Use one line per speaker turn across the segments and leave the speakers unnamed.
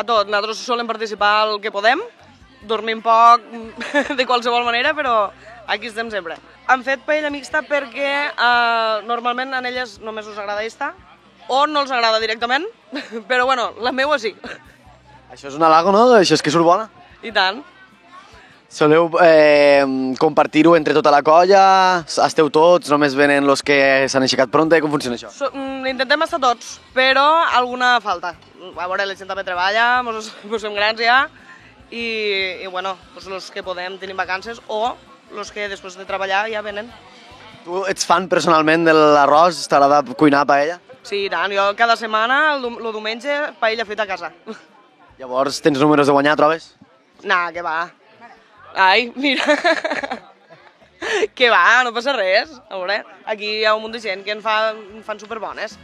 a tot. Nosaltres solem participar el que podem, dormim poc de qualsevol manera, però aquí estem sempre. Han fet paella mixta perquè normalment a elles només us agrada esta, o no els agrada directament, però bueno, la meua sí.
Això és un halago, no? Això és que surt bona.
I tant.
Soleu compartir-ho entre tota la colla? Esteu tots? Només venen els que s'han aixecat pronte? Com funciona això?
Intentem estar tots, però alguna falta. A veure, la gent també treballa, mos fem grans ja, i bueno, doncs els que podem tenim vacances o els que després de treballar ja venen.
Tu ets fan personalment de l'arròs? T'agrada cuinar paella?
Sí, i tant. Jo cada setmana, el diumenge, paella feta a casa.
Llavors, tens números de guanyar, trobes?
Nah, que va. Ai, mira. Que va, no passa res. A veure, aquí hi ha un munt de gent que en fan superbones.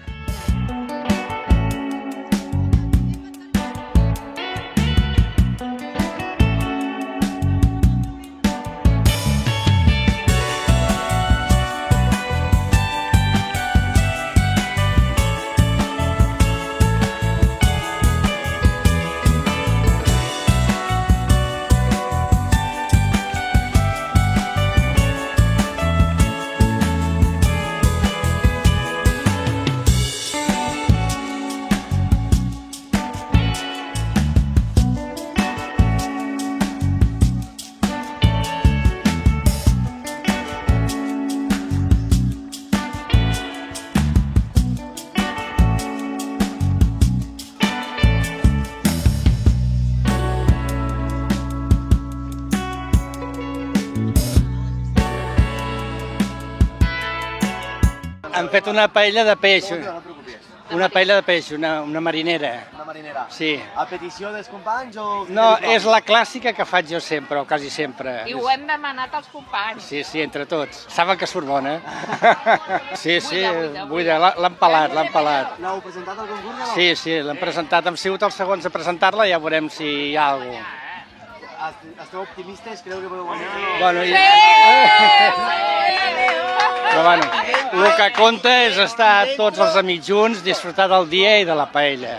Han fet una paella de peix, una paella de peix, una marinera.
Una marinera.
Sí.
A petició dels companys o...
No, és la clàssica que faig jo sempre, o quasi sempre.
I ho hem demanat als companys.
Sí, sí, entre tots. Saben que surt bona. Sí, sí,
Buida.
l'han pelat, l'han pelat.
L'heu presentat al concurs o no?
Sí, sí, l'hem presentat. Hem sigut els segons a presentar-la i ja veurem si hi ha alguna cosa.
Esteu optimistes? Creu que podeu guanyar?
Bueno, però bueno, el que compta és estar tots els amics junts, disfrutar del dia i de la paella.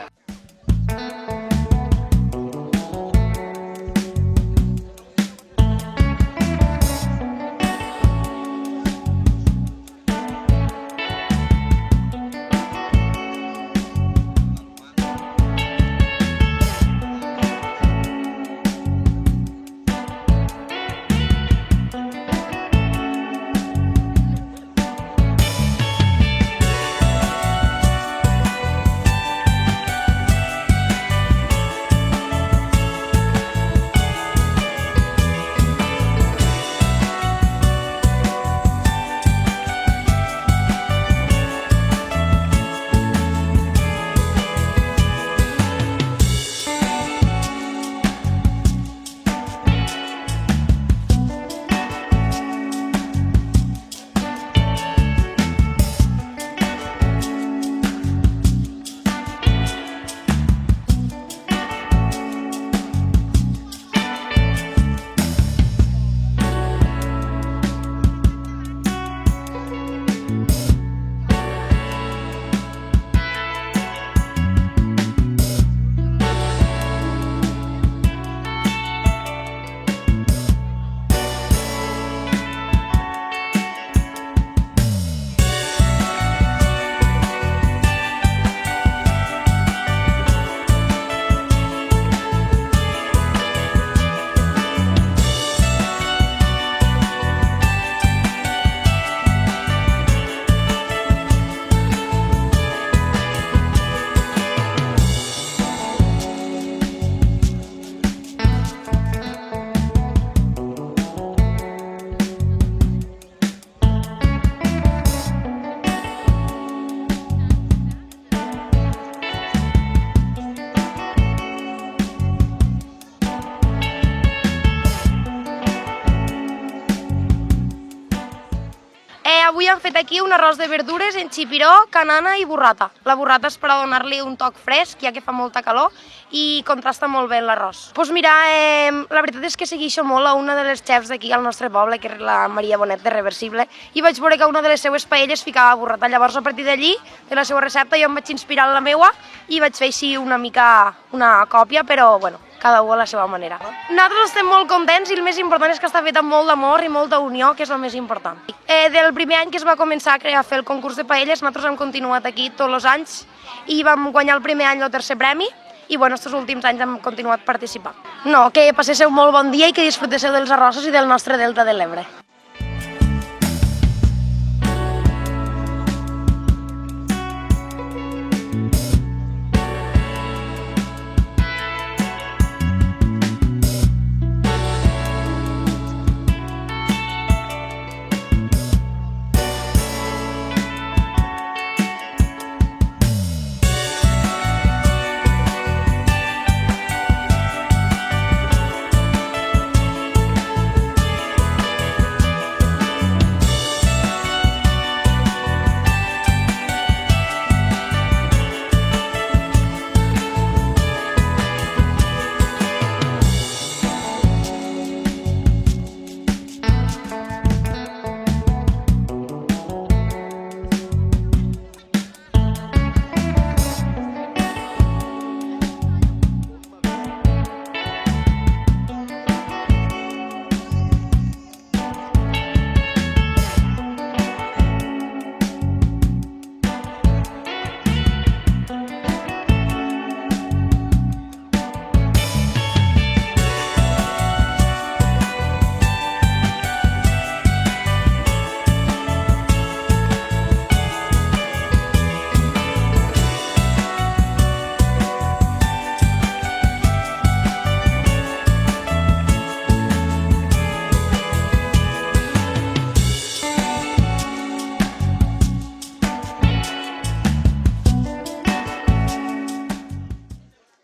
avui han fet aquí un arròs de verdures en xipiró, canana i burrata. La burrata és per a donar-li un toc fresc, ja que fa molta calor, i contrasta molt bé l'arròs. Doncs mira, la veritat és que segueixo molt a una de les xefs d'aquí al nostre poble, que és la Maria Bonet de Reversible, i vaig veure que una de les seues paelles ficava burrata. Llavors, a partir d'allí, de la seva recepta, jo em vaig inspirar en la meua i vaig fer així una mica una còpia, però, bueno, cada un a la seva manera. Nosaltres estem molt contents i el més important és que està fet amb molt d'amor i molta unió, que és el més important. Del primer any que es va començar a fer el concurs de paelles, nosaltres hem continuat aquí tots els anys i vam guanyar el primer any el tercer premi i aquests últims anys hem continuat participant. No, que passéssiu molt bon dia i que disfrutéssiu dels arrossos i del nostre Delta de l'Ebre.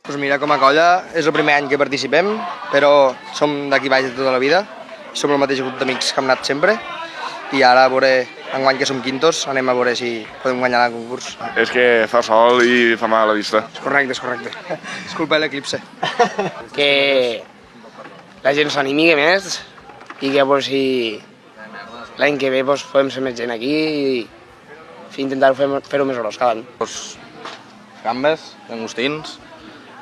Doncs mira, com a colla és el primer any que participem, però som d'aquí baix de tota la vida, som el mateix grup d'amics que hem anat sempre i ara a veure, enguany que som quintos, anem a veure si podem guanyar el concurs.
És que fa sol i fa mal a la vista.
És correcte. És culpa de l'eclipse.
Que la gent s'animi més i que si l'any que ve podem ser més gent aquí i intentar fer-ho més hores cada any.
Gambes, llagostins,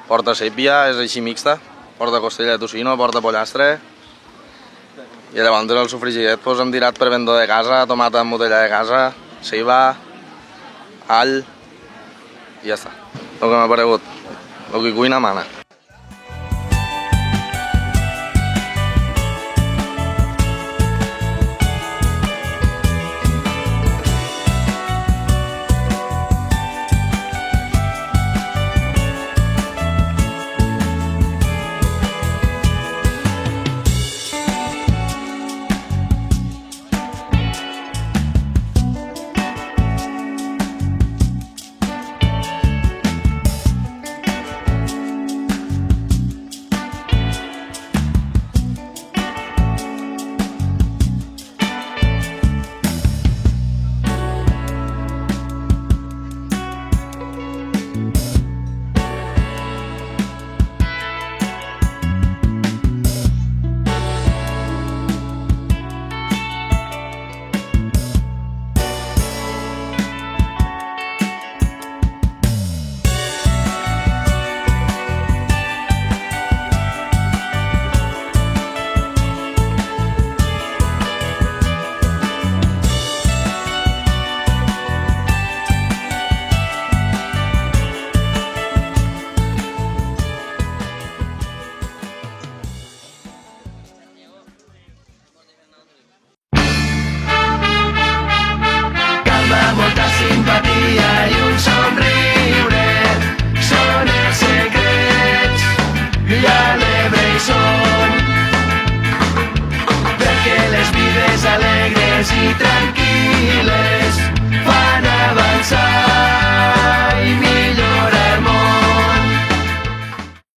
porta sèpia, és així mixta, porta costella de tocino, porta pollastre, i llavors el sofregidet hem tirat per vendó de casa, tomata embotella de casa, ceba, all, i ja està. El que m'ha paregut, el que cuina mana.
Tranquil·les fan avançar i millorar el món.